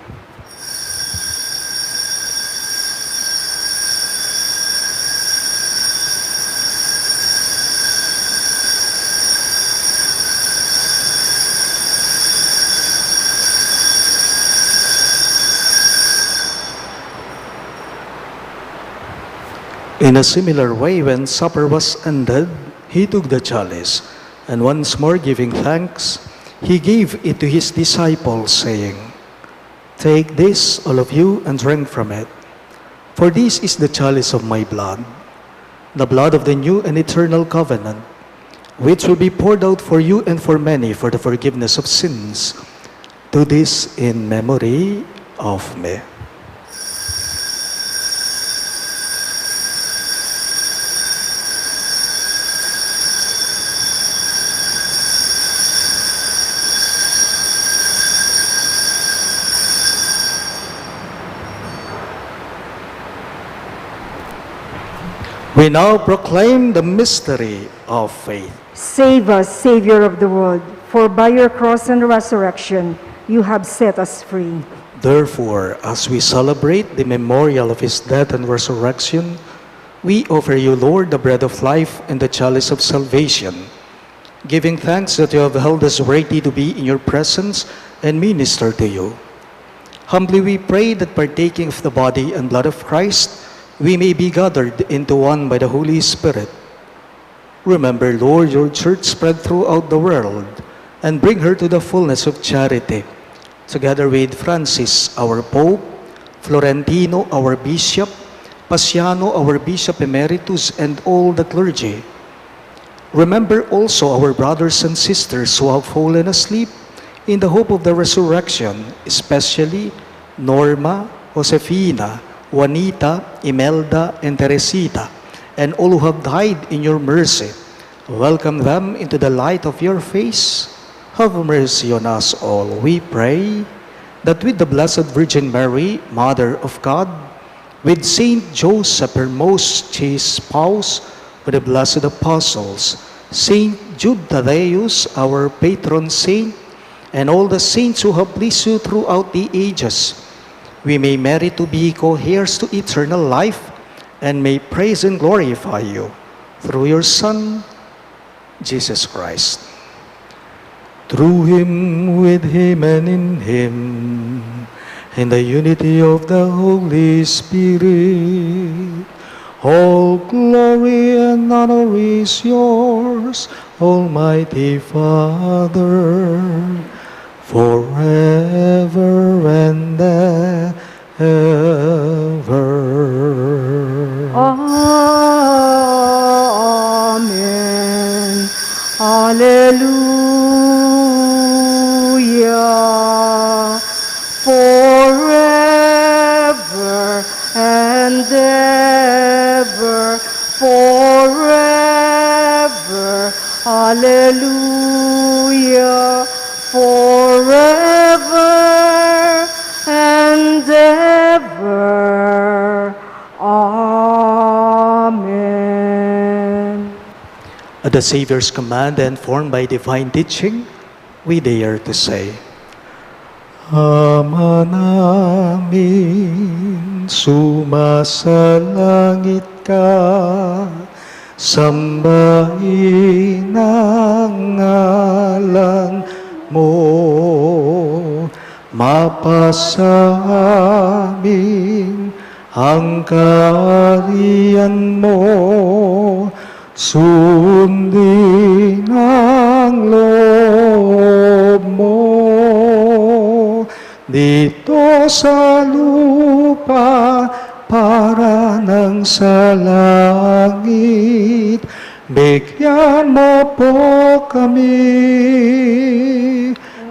In a similar way, when supper was ended, he took the chalice, and once more giving thanks, he gave it to his disciples, saying, "Take this, all of you, and drink from it, For this is the chalice of my blood, the blood of the new and eternal covenant, which will be poured out for you and for many for the forgiveness of sins. Do this in memory of me. We now proclaim the mystery of faith. Save us, Savior of the world, for by your cross and resurrection you have set us free. Therefore, as we celebrate the memorial of his death and resurrection, we offer you, Lord, the bread of life and the chalice of salvation, giving thanks that you have held us worthy to be in your presence and minister to you. Humbly we pray that partaking of the body and blood of Christ, we may be gathered into one by the Holy Spirit. Remember, Lord, your church spread throughout the world, and bring her to the fullness of charity, together with Francis, our Pope, Florentino, our Bishop, Paciano, our Bishop Emeritus, and all the clergy. Remember also our brothers and sisters who have fallen asleep in the hope of the resurrection, especially Norma, Josefina, Juanita, Imelda, and Teresita, and all who have died in your mercy. Welcome them into the light of your face. Have mercy on us all, we pray, that with the Blessed Virgin Mary, Mother of God, with Saint Joseph, her most chaste spouse, with the blessed apostles, Saint Jude Thaddeus, our patron saint, and all the saints who have pleased you throughout the ages, we may merit to be co-heirs to eternal life, and may praise and glorify you through your Son, Jesus Christ. Through him, with him, and in him, in the unity of the Holy Spirit, all glory and honor is yours, Almighty Father, forever and ever. Amen. Alleluia. Forever and ever. Forever. Alleluia. Forever and ever. Amen. At the Savior's command and formed by divine teaching, we dare to say, Ama namin, sumasalangit ka, sambahin ang ngalan mo, mapasa amin ang kaharian mo, sundin ang loob mo, dito sa lupa para nang sa langit. Bigyan mo po kami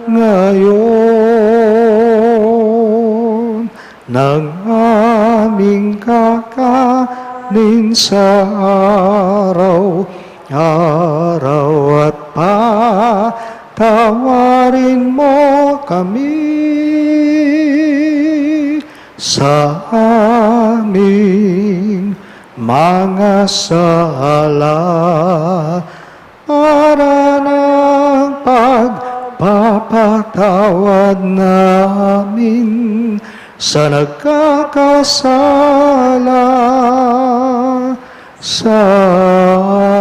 ngayon ng aming kakanin sa araw-araw at patawarin mo kami sa aming mga sala para ng pagpapatawad namin sa nagkakasala sa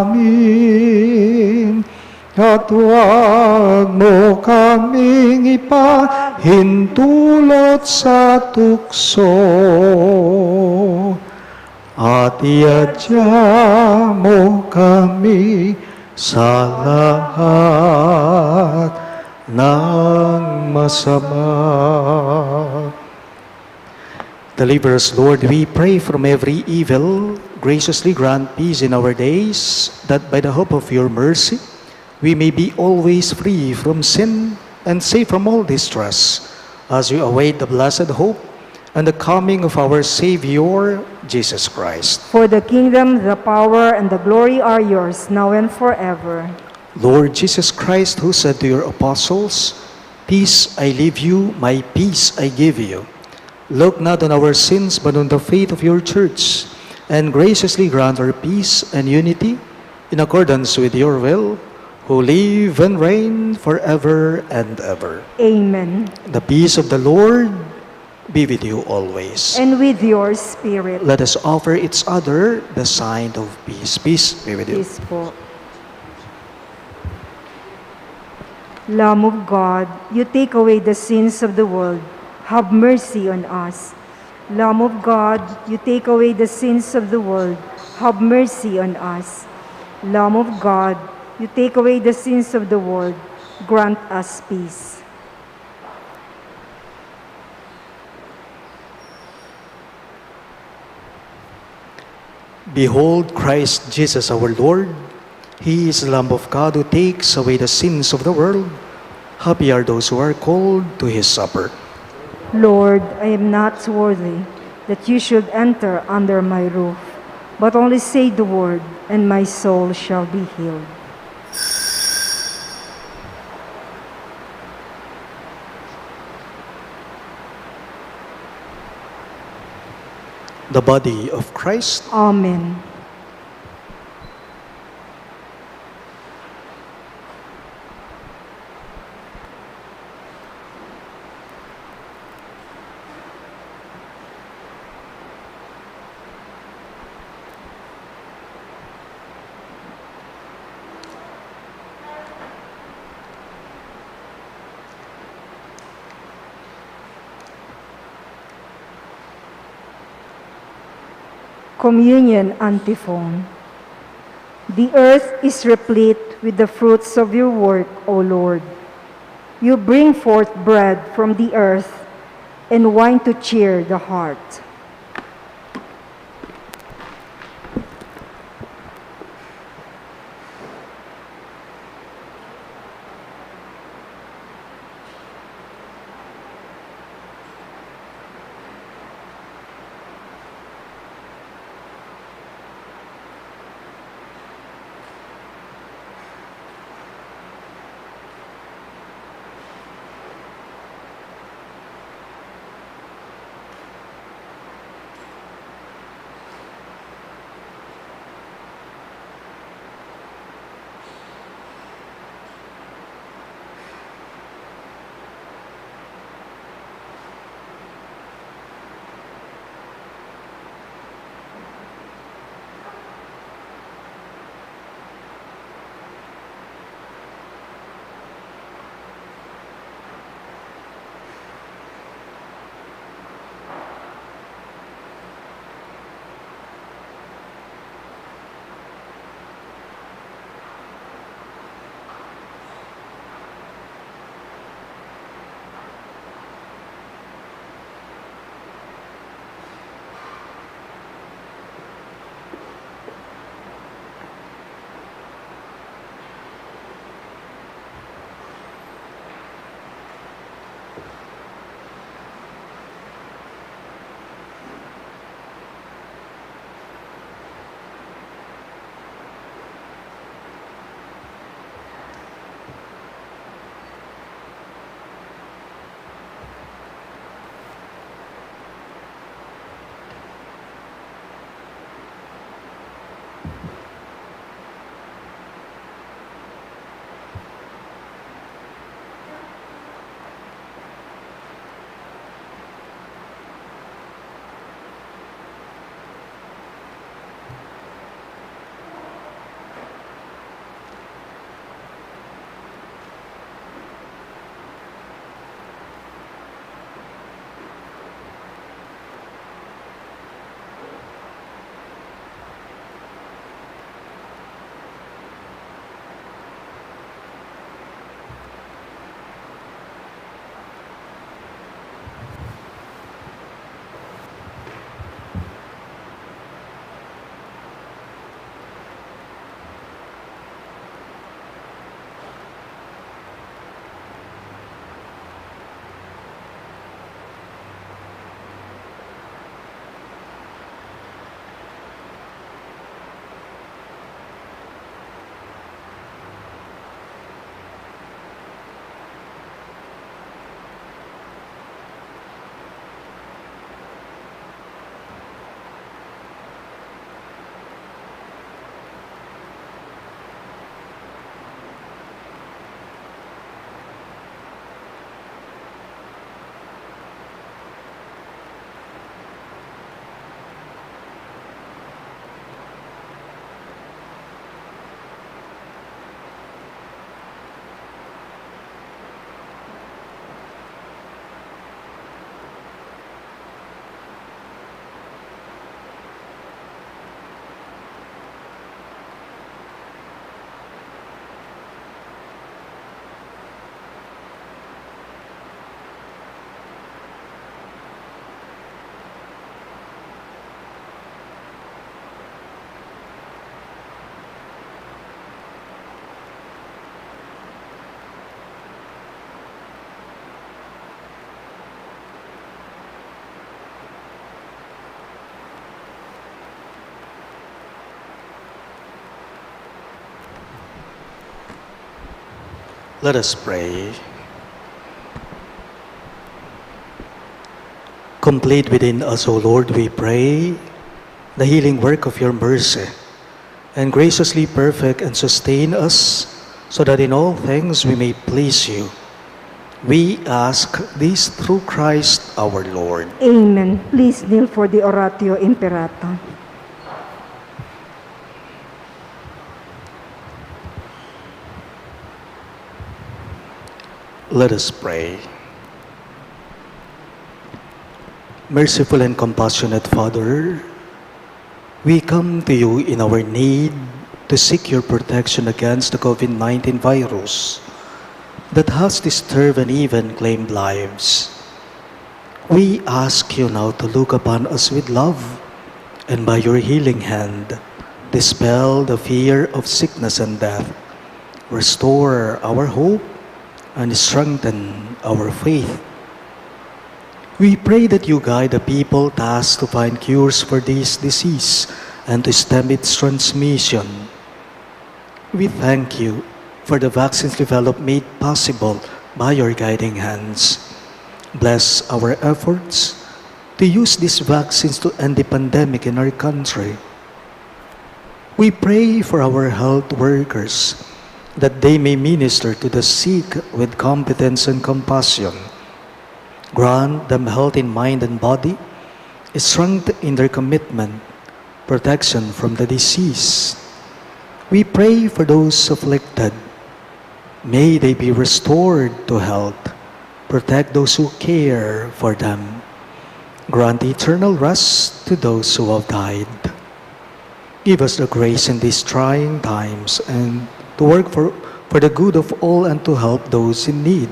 amin. At huwag mo kaming ipahintulot sa tukso, at iadya mo kami sa lahat ng masama. Deliver us, Lord, we pray, from every evil. Graciously grant peace in our days, that by the hope of your mercy, we may be always free from sin and safe from all distress, as we await the blessed hope and the coming of our Savior, Jesus Christ. For the kingdom, the power, and the glory are yours, now and forever. Lord Jesus Christ, who said to your apostles, "Peace I leave you, my peace I give you," look not on our sins, but on the faith of your church, and graciously grant our peace and unity in accordance with your will, who live and reign forever and ever. Amen. The peace of the Lord be with you always. And with your spirit. Let us offer each other the sign of peace. Peace be with you. Peace po. Lamb of God, you take away the sins of the world. Have mercy on us. Lamb of God, you take away the sins of the world. Have mercy on us. Lamb of God, you take away the sins of the world. Grant us peace. Behold Christ Jesus our Lord. He is the Lamb of God who takes away the sins of the world. Happy are those who are called to his supper. Lord, I am not worthy that you should enter under my roof, but only say the word, and my soul shall be healed. The body of Christ. Amen. Communion Antiphon. The earth is replete with the fruits of your work, O Lord. You bring forth bread from the earth and wine to cheer the heart. Let us pray. Complete within us, O Lord, we pray, the healing work of your mercy, and graciously perfect and sustain us, so that in all things we may please you. We ask this through Christ our Lord. Amen. Please kneel for the Oratio Imperata. Let us pray. Merciful and compassionate Father, we come to you in our need to seek your protection against the COVID-19 virus that has disturbed and even claimed lives. We ask you now to look upon us with love, and by your healing hand, dispel the fear of sickness and death, restore our hope, and strengthen our faith. We pray that you guide the people tasked to find cures for this disease and to stem its transmission. We thank you for the vaccines developed made possible by your guiding hands. Bless our efforts to use these vaccines to end the pandemic in our country. We pray for our health workers that they may minister to the sick with competence and compassion. Grant them health in mind and body, strength in their commitment, protection from the disease. We pray for those afflicted. May they be restored to health. Protect those who care for them. Grant eternal rest to those who have died. Give us the grace in these trying times and to work for the good of all and to help those in need.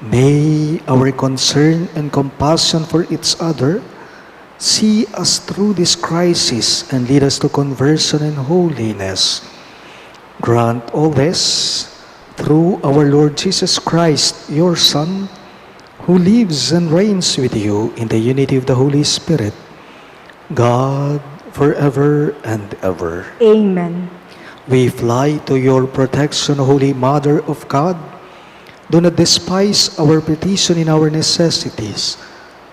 May our concern and compassion for each other see us through this crisis and lead us to conversion and holiness. Grant all this through our Lord Jesus Christ, your Son, who lives and reigns with you in the unity of the Holy Spirit, God, forever and ever. Amen. We fly to your protection, Holy Mother of God. Do not despise our petition in our necessities,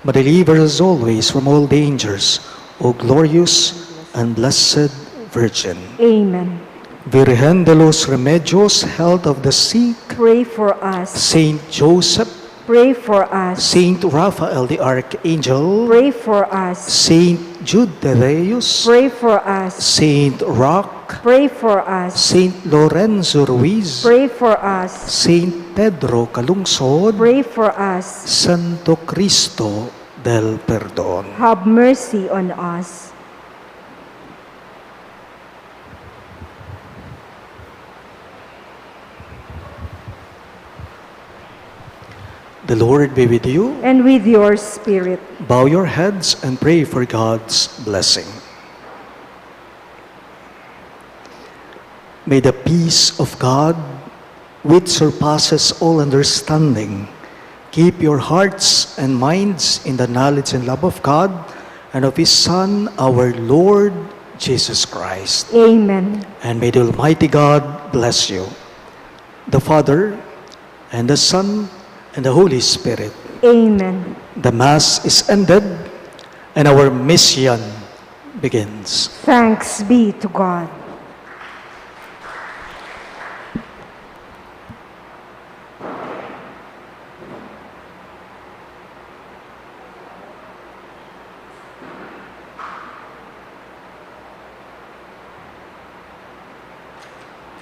but deliver us always from all dangers, O glorious and blessed Virgin. Amen. Virgen de los Remedios, health of the sick, Pray for us. Saint Joseph, Pray for us. Saint Raphael the Archangel, Pray for us. Saint Jude Thaddeus, Pray for us. Saint Roch, Pray for us. Saint Lorenzo Ruiz, Pray for us. Saint Pedro Calungsod, Pray for us. Santo Cristo del Perdón. Have mercy on us. The Lord be with you. And with your spirit. Bow your heads and pray for God's blessing. May the peace of God, which surpasses all understanding, keep your hearts and minds in the knowledge and love of God and of His Son, our Lord Jesus Christ. Amen. And may the Almighty God bless you, the Father, and the Son, and the Holy Spirit. Amen. The Mass is ended, and our mission begins. Thanks be to God.